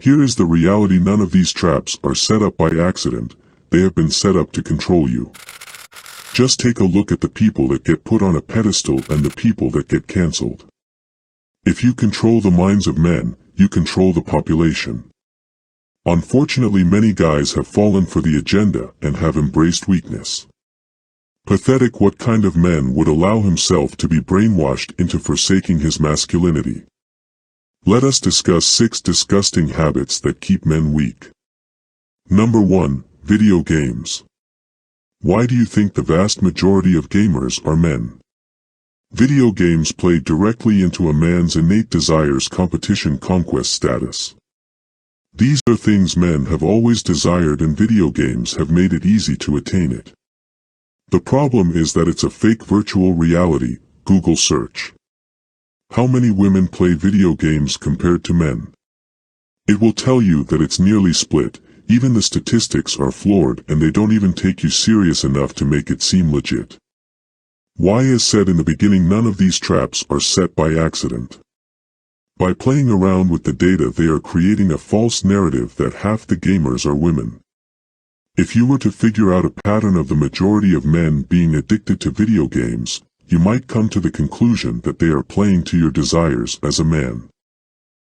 Here is the reality: none of these traps are set up by accident, they have been set up to control you. Just take a look at the people that get put on a pedestal and the people that get cancelled. If you control the minds of men, you control the population. Unfortunately, many guys have fallen for the agenda and have embraced weakness. Pathetic. What kind of man would allow himself to be brainwashed into forsaking his masculinity? Let us discuss 6 disgusting habits that keep men weak. Number 1. Video games. Why do you think the vast majority of gamers are men? Video games play directly into a man's innate desires: competition, conquest, status. These are things men have always desired, and video games have made it easy to attain it. The problem is that it's a fake virtual reality. Google search. How many women play video games compared to men? It will tell you that it's nearly split. Even the statistics are flawed, and they don't even take you serious enough to make it seem legit. Why? As said in the beginning, none of these traps are set by accident. By playing around with the data, they are creating a false narrative that half the gamers are women. If you were to figure out a pattern of the majority of men being addicted to video games, you might come to the conclusion that they are playing to your desires as a man.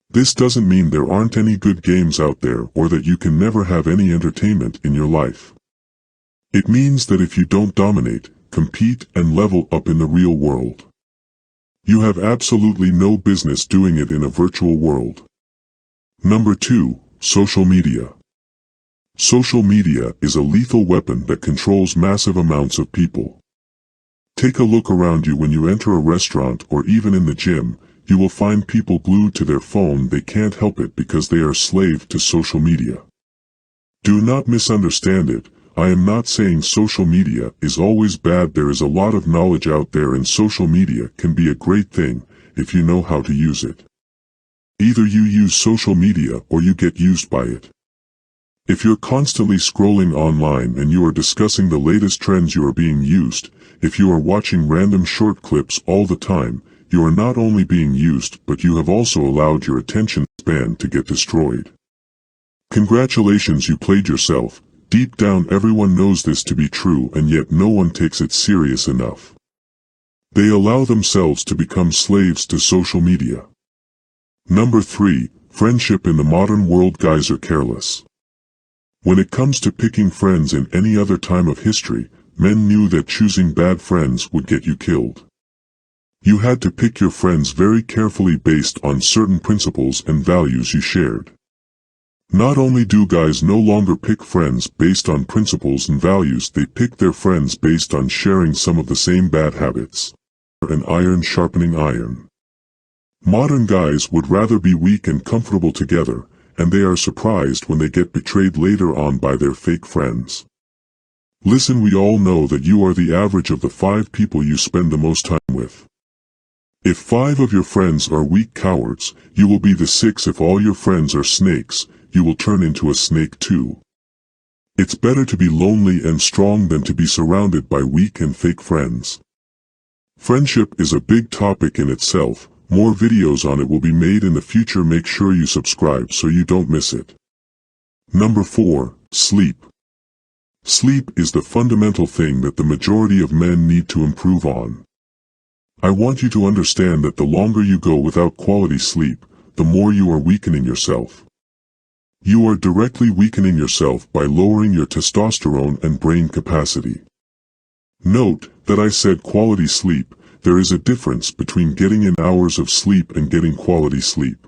This doesn't mean there aren't any good games out there or that you can never have any entertainment in your life. It means that if you don't dominate, compete, and level up in the real world, you have absolutely no business doing it in a virtual world. Number 2. Social media. Social media is a lethal weapon that controls massive amounts of people. Take a look around you. When you enter a restaurant or even in the gym, you will find people glued to their phone. They can't help it because they are slave to social media. Do not misunderstand it. I am not saying social media is always bad. There is a lot of knowledge out there, and social media can be a great thing if you know how to use it. Either you use social media or you get used by it. If you're constantly scrolling online and you are discussing the latest trends, you are being used. If you are watching random short clips all the time, you are not only being used, but you have also allowed your attention span to get destroyed. Congratulations, you played yourself. Deep down everyone knows this to be true, and yet no one takes it serious enough. They allow themselves to become slaves to social media. Number 3. Friendship in the modern world. Guys are careless. When it comes to picking friends in any other time of history, men knew that choosing bad friends would get you killed. You had to pick your friends very carefully based on certain principles and values you shared. Not only do guys no longer pick friends based on principles and values, they pick their friends based on sharing some of the same bad habits. An iron sharpening iron. Modern guys would rather be weak and comfortable together, and they are surprised when they get betrayed later on by their fake friends. Listen, we all know that you are the average of the 5 people you spend the most time with. If 5 of your friends are weak cowards, you will be the 6th. If all your friends are snakes, you will turn into a snake too. It's better to be lonely and strong than to be surrounded by weak and fake friends. Friendship is a big topic in itself. More videos on it will be made in the future. Make sure you subscribe so you don't miss it. Number 4. Sleep. Sleep is the fundamental thing that the majority of men need to improve on. I want you to understand that the longer you go without quality sleep, the more you are weakening yourself. You are directly weakening yourself by lowering your testosterone and brain capacity. Note that I said quality sleep. There is a difference between getting in hours of sleep and getting quality sleep.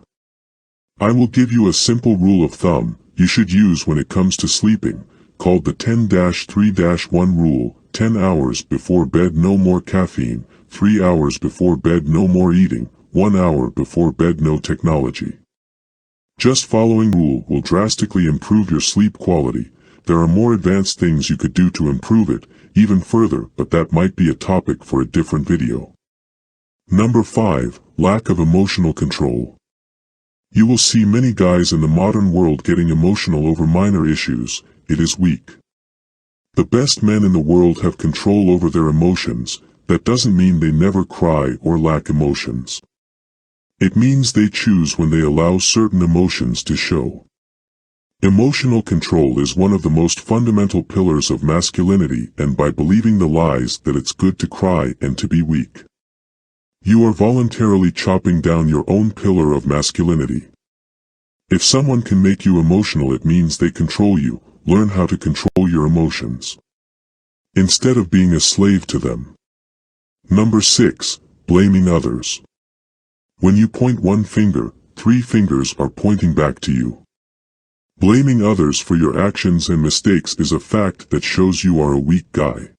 I will give you a simple rule of thumb you should use when it comes to sleeping, called the 10-3-1 rule. 10 hours before bed, no more caffeine. 3 hours before bed, no more eating. 1 hour before bed, no technology. Just following rule will drastically improve your sleep quality. There are more advanced things you could do to improve it even further, but that might be a topic for a different video. Number 5. Lack of emotional control. You will see many guys in the modern world getting emotional over minor issues. It is weak. The best men in the world have control over their emotions. That doesn't mean they never cry or lack emotions. It means they choose when they allow certain emotions to show. Emotional control is one of the most fundamental pillars of masculinity, and by believing the lies that it's good to cry and to be weak, you are voluntarily chopping down your own pillar of masculinity. If someone can make you emotional, it means they control you. Learn how to control your emotions, instead of being a slave to them. Number 6. Blaming others. When you point one finger, 3 fingers are pointing back to you. Blaming others for your actions and mistakes is a fact that shows you are a weak guy.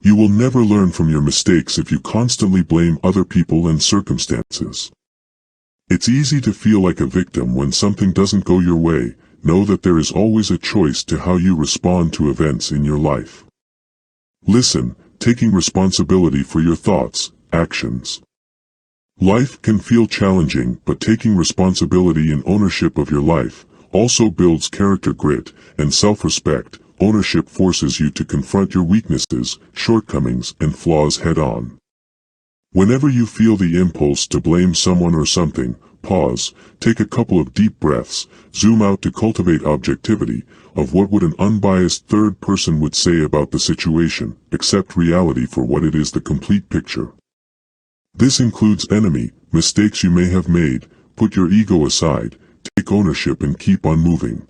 You will never learn from your mistakes if you constantly blame other people and circumstances. It's easy to feel like a victim when something doesn't go your way. Know that there is always a choice to how you respond to events in your life. Listen, taking responsibility for your thoughts, actions. Life can feel challenging, but taking responsibility and ownership of your life also builds character, grit, and self-respect. Ownership forces you to confront your weaknesses, shortcomings, and flaws head-on. Whenever you feel the impulse to blame someone or something, pause, take a couple of deep breaths, zoom out to cultivate objectivity of what would an unbiased third person would say about the situation. Accept reality for what it is, the complete picture. This includes mistakes you may have made. Put your ego aside, take ownership, and keep on moving.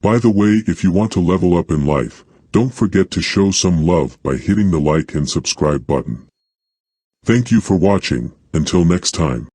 By the way, if you want to level up in life, don't forget to show some love by hitting the like and subscribe button. Thank you for watching. Until next time.